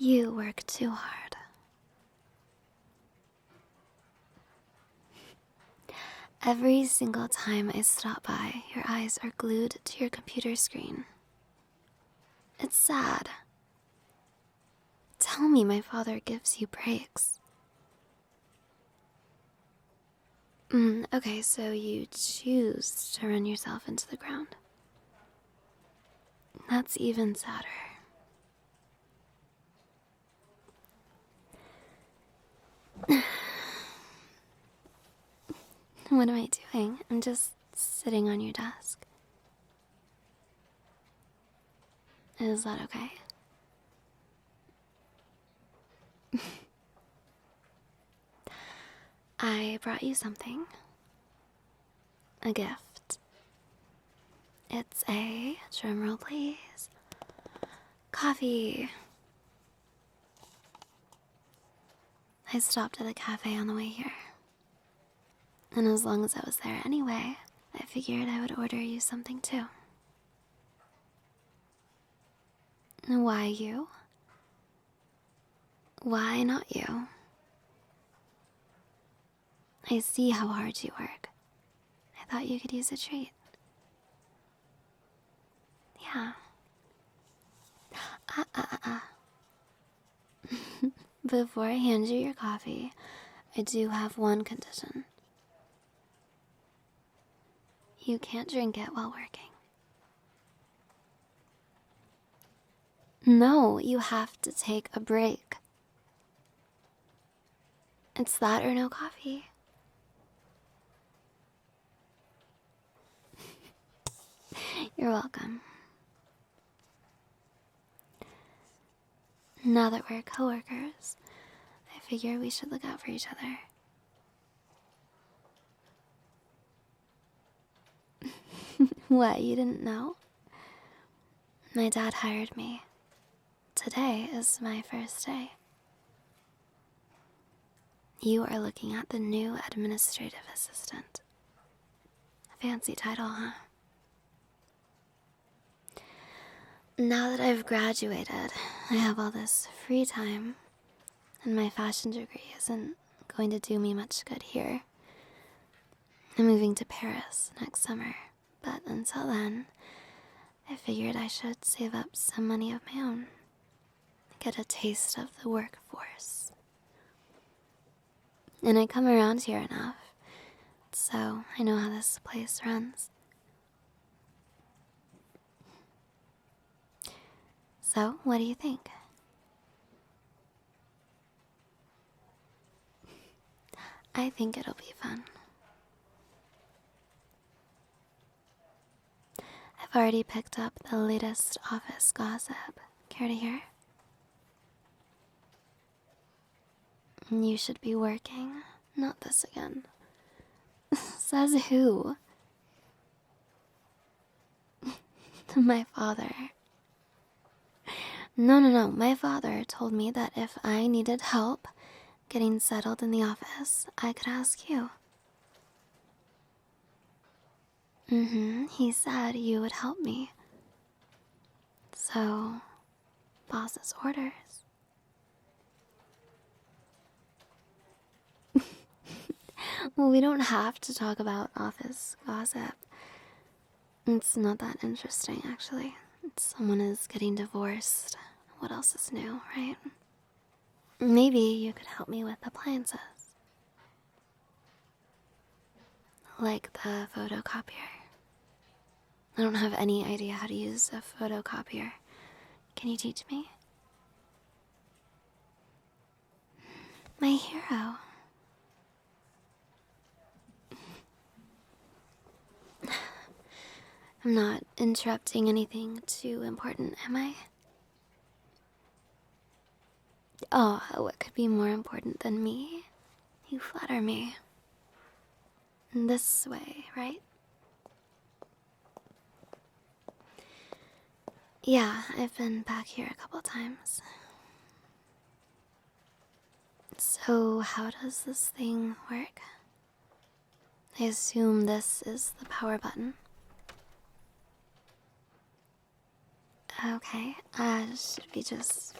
You work too hard. Every single time I stop by, your eyes are glued to your computer screen. It's sad. Tell me my father gives you breaks. Okay, so you choose to run yourself into the ground. That's even sadder. What am I doing? I'm just sitting on your desk. Is that okay? I brought you something. A gift. It's a, drumroll please, coffee. I stopped at a cafe on the way here. And as long as I was there anyway, I figured I would order you something too. Why you? Why not you? I see how hard you work. I thought you could use a treat. Yeah. Before I hand you your coffee, I do have one condition. You can't drink it while working. No, you have to take a break. It's that or no coffee. You're welcome. Now that we're coworkers, I figure we should look out for each other. What, you didn't know? My dad hired me. Today is my first day. You are looking at the new administrative assistant. Fancy title, huh? Now that I've graduated, I have all this free time, and my fashion degree isn't going to do me much good here. I'm moving to Paris next summer, but until then, I figured I should save up some money of my own, get a taste of the workforce. And I come around here enough, so I know how this place runs. So, what do you think? I think it'll be fun. I've already picked up the latest office gossip. Care to hear? You should be working. Not this again. Says who? My father. No. My father told me that if I needed help getting settled in the office, I could ask you. He said you would help me. So, boss's orders. Well, we don't have to talk about office gossip. It's not that interesting, actually. Someone is getting divorced. What else is new, right? Maybe you could help me with appliances. Like the photocopier. I don't have any idea how to use a photocopier. Can you teach me? My hero. I'm not interrupting anything too important, am I? Oh, what could be more important than me? You flatter me. This way, right? Yeah, I've been back here a couple times. So, how does this thing work? I assume this is the power button. Okay, should we just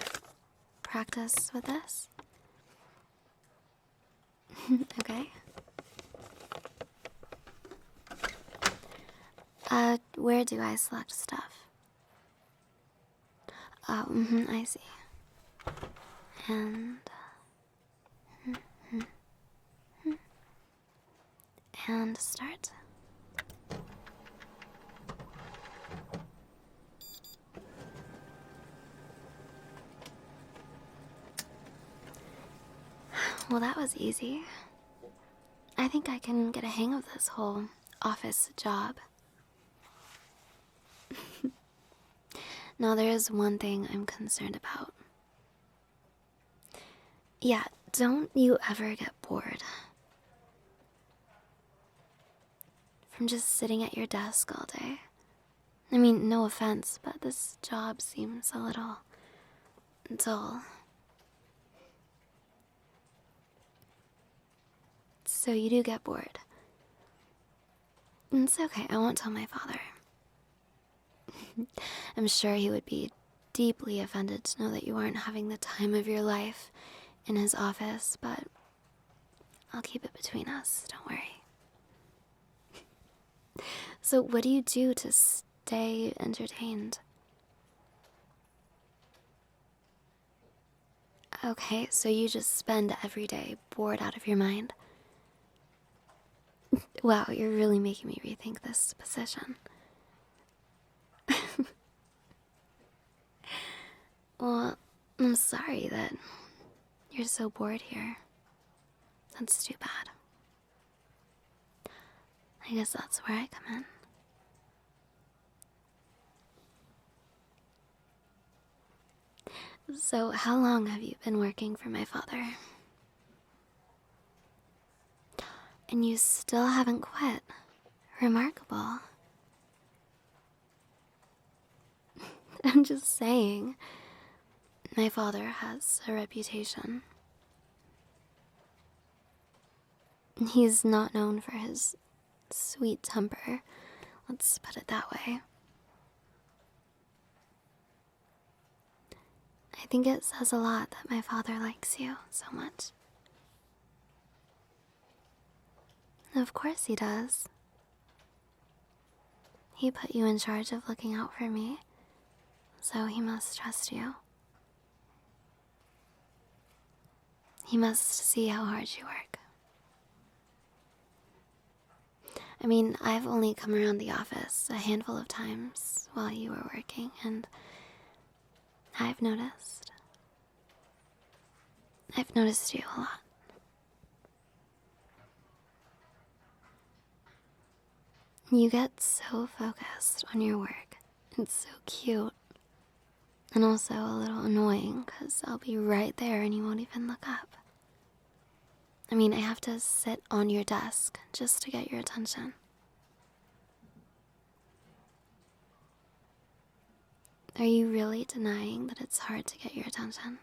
practice with this? Okay. Where do I select stuff? Oh, I see. And... and start. Well, that was easy. I think I can get a hang of this whole office job. Now, there is one thing I'm concerned about. Yeah, don't you ever get bored from just sitting at your desk all day? I mean, no offense, but this job seems a little dull. So you do get bored. It's okay, I won't tell my father. I'm sure he would be deeply offended to know that you aren't having the time of your life in his office, but I'll keep it between us, don't worry. So what do you do to stay entertained? Okay, so you just spend every day bored out of your mind? Wow, you're really making me rethink this position. Well, I'm sorry that you're so bored here. That's too bad. I guess that's where I come in. So, how long have you been working for my father? And you still haven't quit. Remarkable. I'm just saying. My father has a reputation. He's not known for his sweet temper. Let's put it that way. I think it says a lot that my father likes you so much. Of course he does. He put you in charge of looking out for me, so he must trust you. He must see how hard you work. I mean, I've only come around the office a handful of times while you were working, and I've noticed. I've noticed you a lot. You get so focused on your work. It's so cute. And also a little annoying, because I'll be right there and you won't even look up. I mean, I have to sit on your desk just to get your attention. Are you really denying that it's hard to get your attention?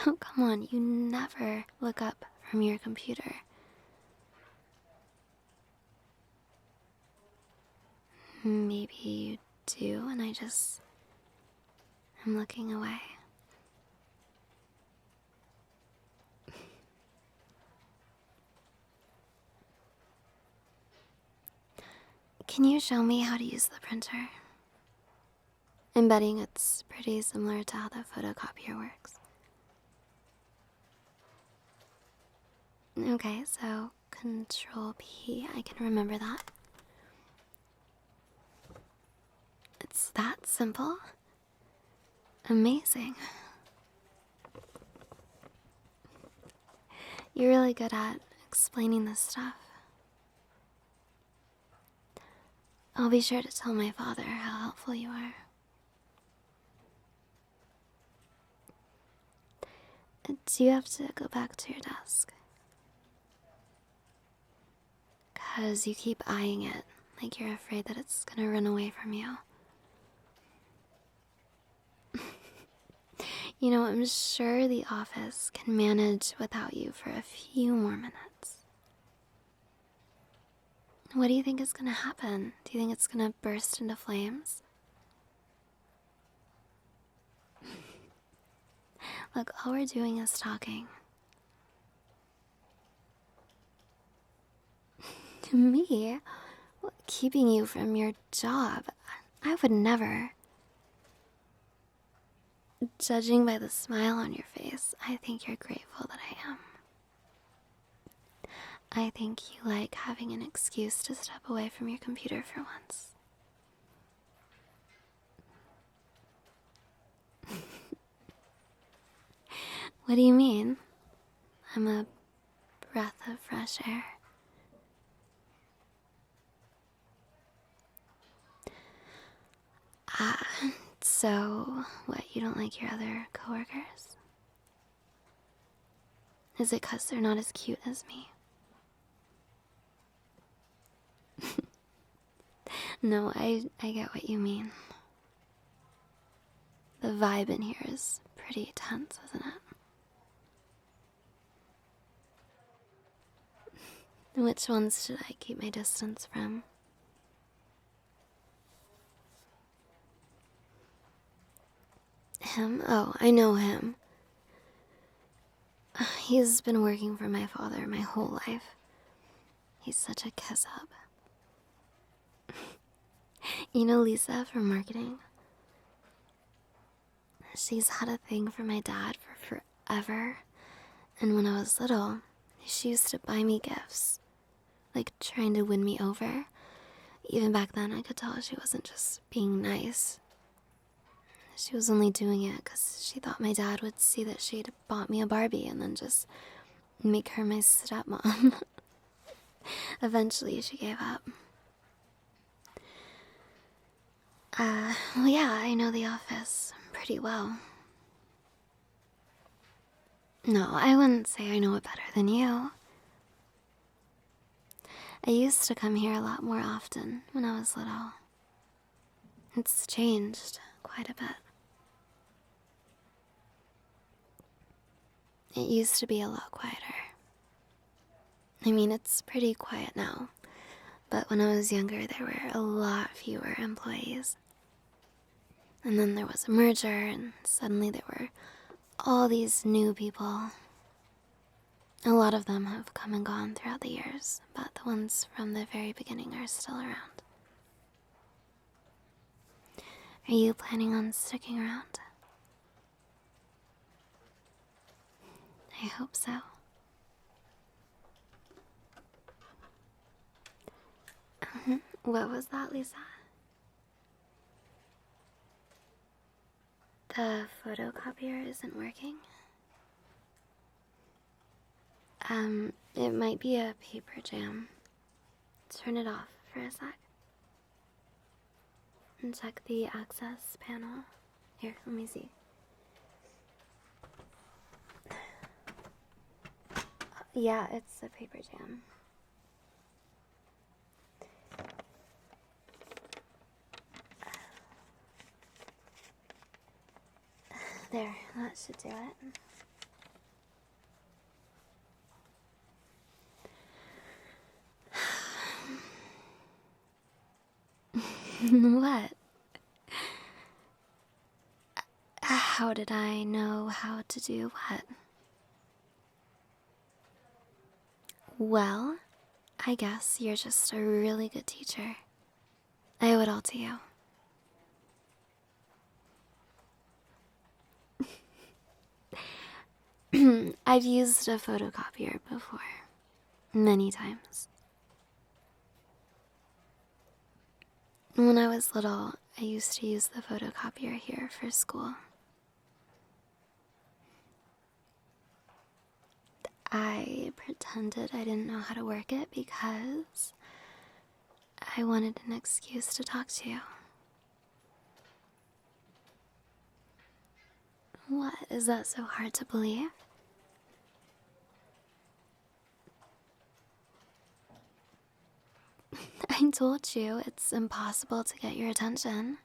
Oh, come on, you never look up from your computer. Maybe you do, and I just am looking away. Can you show me how to use the printer? I'm betting it's pretty similar to how the photocopier works. Okay, so Control P, I can remember that. It's that simple? Amazing. You're really good at explaining this stuff. I'll be sure to tell my father how helpful you are. Do you have to go back to your desk? 'Cause you keep eyeing it like you're afraid that it's gonna run away from you. You know, I'm sure the office can manage without you for a few more minutes. What do you think is gonna happen? Do you think it's gonna burst into flames? Look, all we're doing is talking. Me? Keeping you from your job? I would never. Judging by the smile on your face, I think you're grateful that I am. I think you like having an excuse to step away from your computer for once. What do you mean? I'm a breath of fresh air. So, what, you don't like your other coworkers? Is it 'cause they're not as cute as me? No, I get what you mean. The vibe in here is pretty tense, isn't it? Which ones should I keep my distance from? Him? Oh, I know him. He's been working for my father my whole life. He's such a kiss-up. You know Lisa from marketing? She's had a thing for my dad for forever. And when I was little, she used to buy me gifts. Like trying to win me over. Even back then, I could tell she wasn't just being nice. She was only doing it because she thought my dad would see that she'd bought me a Barbie and then just make her my stepmom. Eventually, she gave up. Well, yeah, I know the office pretty well. No, I wouldn't say I know it better than you. I used to come here a lot more often when I was little. It's changed quite a bit. It used to be a lot quieter. I mean, it's pretty quiet now, but when I was younger, there were a lot fewer employees. And then there was a merger, and suddenly there were all these new people. A lot of them have come and gone throughout the years, but the ones from the very beginning are still around. Are you planning on sticking around? I hope so. What was that, Lisa? The photocopier isn't working? It might be a paper jam. Turn it off for a sec. And check the access panel. Here, let me see. Yeah, it's a paper jam. There, that should do it. What? How did I know how to do what? Well, I guess you're just a really good teacher. I owe it all to you. I've used a photocopier before. Many times. When I was little, I used to use the photocopier here for school. I pretended I didn't know how to work it because I wanted an excuse to talk to you. What? Is that so hard to believe? I told you it's impossible to get your attention.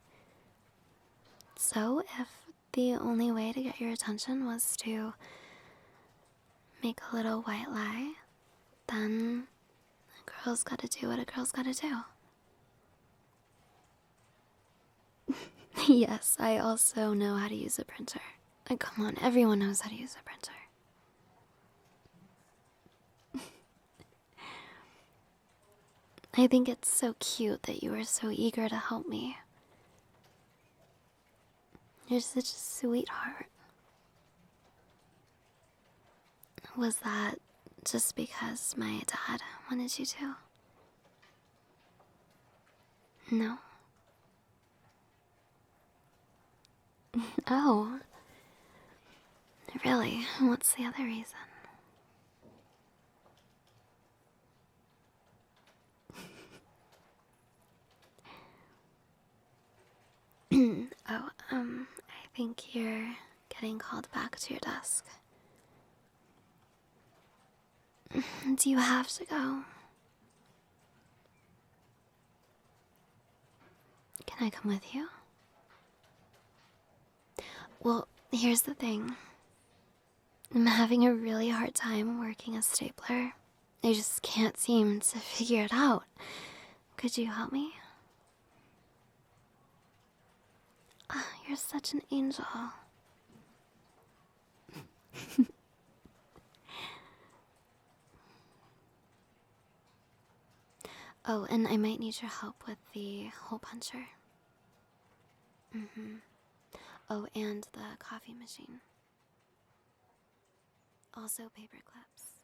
So, if the only way to get your attention was to make a little white lie, then a girl's gotta do what a girl's gotta do. Yes, I also know how to use a printer. Come on, everyone knows how to use a printer. I think it's so cute that you were so eager to help me. You're such a sweetheart. Was that just because my dad wanted you to? No? Oh. Really? What's the other reason? Oh, I think you're getting called back to your desk. Do you have to go? Can I come with you? Well, here's the thing. I'm having a really hard time working a stapler. I just can't seem to figure it out. Could you help me? Ah, you're such an angel. Oh, and I might need your help with the hole puncher. Oh, and the coffee machine. Also paper clips.